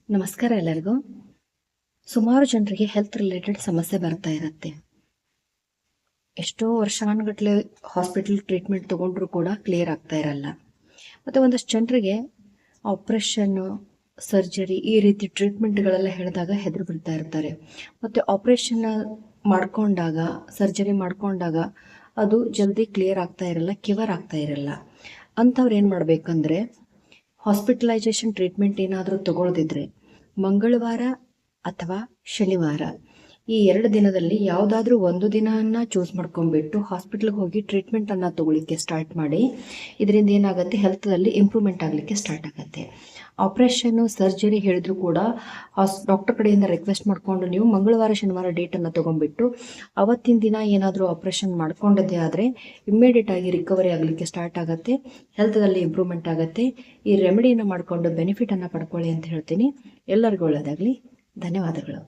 ನಮಸ್ಕಾರ ಎಲ್ಲರಿಗೂ. ಸುಮಾರು ಜನರಿಗೆ ಹೆಲ್ತ್ ರಿಲೇಟೆಡ್ ಸಮಸ್ಯೆ ಬರ್ತಾ ಇರುತ್ತೆ. ಎಷ್ಟೋ ವರ್ಷಾನುಗಟ್ಲೆ ಹಾಸ್ಪಿಟಲ್ ಟ್ರೀಟ್ಮೆಂಟ್ ತಗೊಂಡ್ರು ಕೂಡ ಕ್ಲಿಯರ್ ಆಗ್ತಾ ಇರಲ್ಲ. ಮತ್ತು ಒಂದಷ್ಟು ಜನರಿಗೆ ಆಪ್ರೇಷನ್, ಸರ್ಜರಿ ಈ ರೀತಿ ಟ್ರೀಟ್ಮೆಂಟ್ಗಳೆಲ್ಲ ಹೇಳಿದಾಗ ಹೆದರು ಬಿಡ್ತಾ ಇರ್ತಾರೆ. ಮತ್ತು ಆಪ್ರೇಷನ್ ಮಾಡ್ಕೊಂಡಾಗ, ಸರ್ಜರಿ ಮಾಡ್ಕೊಂಡಾಗ ಅದು ಜಲ್ದಿ ಕ್ಲಿಯರ್ ಆಗ್ತಾ ಇರಲ್ಲ, ಕ್ಯೂರ್ ಆಗ್ತಾ ಇರಲ್ಲ. ಅಂಥವ್ರು ಏನು ಮಾಡಬೇಕಂದ್ರೆ, ಹಾಸ್ಪಿಟಲೈಸೇಷನ್ ಟ್ರೀಟ್ಮೆಂಟ್ ಏನಾದರೂ ತಗೊಳ್ದಿದ್ರೆ ಮಂಗಳವಾರ ಅಥವಾ ಶನಿವಾರ ಈ 2 ದಿನದಲ್ಲಿ ಯಾವುದಾದ್ರೂ ಒಂದು ದಿನವನ್ನು ಚೂಸ್ ಮಾಡ್ಕೊಂಡ್ಬಿಟ್ಟು ಹಾಸ್ಪಿಟ್ಲಿಗೆ ಹೋಗಿ ಟ್ರೀಟ್ಮೆಂಟನ್ನು ತಗೊಳ್ಳಿಕ್ಕೆ ಸ್ಟಾರ್ಟ್ ಮಾಡಿ. ಇದರಿಂದ ಏನಾಗುತ್ತೆ, ಹೆಲ್ತಲ್ಲಿ ಇಂಪ್ರೂವ್ಮೆಂಟ್ ಆಗಲಿಕ್ಕೆ ಸ್ಟಾರ್ಟ್ ಆಗುತ್ತೆ. ಆಪ್ರೇಷನ್ನು, ಸರ್ಜರಿ ಹೇಳಿದ್ರು ಕೂಡ ಡಾಕ್ಟರ್ ಕಡೆಯಿಂದ ರಿಕ್ವೆಸ್ಟ್ ಮಾಡಿಕೊಂಡು ನೀವು ಮಂಗಳವಾರ ಶನಿವಾರ ಡೇಟನ್ನು ತೊಗೊಂಡ್ಬಿಟ್ಟು ಅವತ್ತಿನ ದಿನ ಏನಾದರೂ ಆಪ್ರೇಷನ್ ಮಾಡ್ಕೊಂಡದ್ದೇ ಆದರೆ ಇಮ್ಮಿಡಿಯೇಟಾಗಿ ರಿಕವರಿ ಆಗಲಿಕ್ಕೆ ಸ್ಟಾರ್ಟ್ ಆಗುತ್ತೆ, ಹೆಲ್ತಲ್ಲಿ ಇಂಪ್ರೂವ್ಮೆಂಟ್ ಆಗುತ್ತೆ. ಈ ರೆಮಿಡಿಯನ್ನು ಮಾಡಿಕೊಂಡು ಬೆನಿಫಿಟನ್ನು ಪಡ್ಕೊಳ್ಳಿ ಅಂತ ಹೇಳ್ತೀನಿ. ಎಲ್ಲರಿಗೂ ಒಳ್ಳೆಯದಾಗಲಿ. ಧನ್ಯವಾದಗಳು.